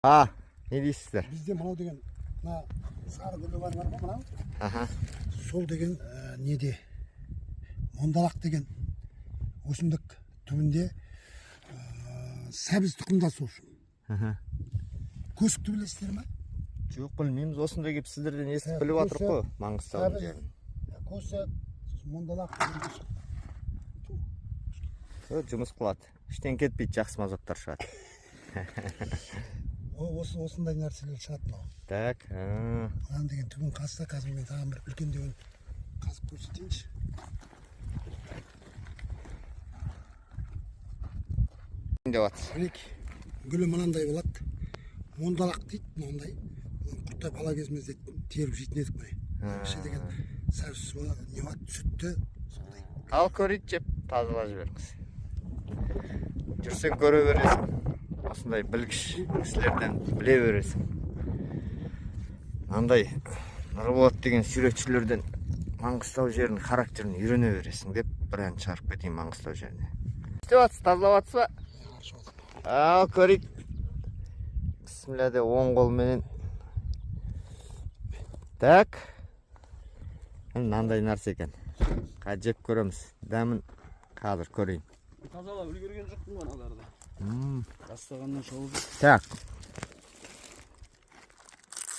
Не дейсіздер? Бізде мынау деген мына сары гүлі бар ғой мынау. Сол деген неде мондалақ деген өсімдік түбінде сәбіз тұқымдас сол. Көсікті білесіздер ме? Жоқ, білмейміз. Осында келіп сіздерден естіп біліп жатырық қой, Маңғыстаудың жерін. Көсік, мондалақ. Жұмыс қылады. Іштен кетпейді, жақсы мазоттар шығады. Осындай нәрселер шығады мынау. Так. Мынау деген түбін қазса, қазір мен тағы бір үлкен деген қазып көрсетейінші. Мінекей, гүлі мынандай болады. Мондалақ дейді, мынандай. Құрттай бала кезімізде теріп жейтін едік міне. Іші деген сәбіз не болады, сүтті. Ал көрейік жеп, тазыла жіберіңіз. Жүрсең көре бересің. Осындай білгіш кісілерден біле бересің. Андай Нұрболат деген суретшілерден Маңғыстау жерінің характерін үйрене бересің деп бір ән шығарып кетейін Маңғыстау жеріне. Істеп жатсыз, тазалап жатсыз ба? Ал көрейік. Бісмілләде оң қолменен. Так. Мынандай нәрсе екен. Жеп көреміз. Дәмін қазір көрейін. Тазалап үлгерген жоқпын ғой аналарды. Бастағаннан шауып. Так.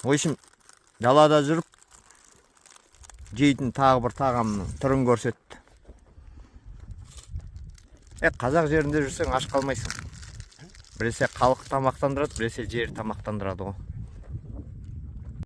В общем, далада жүріп жейтін тағы бір тағамның түрін көрсетті. Қазақ жерінде жүрсең аш қалмайсың. Біресе халық тамақтандырады, біресе жер тамақтандырады ғой.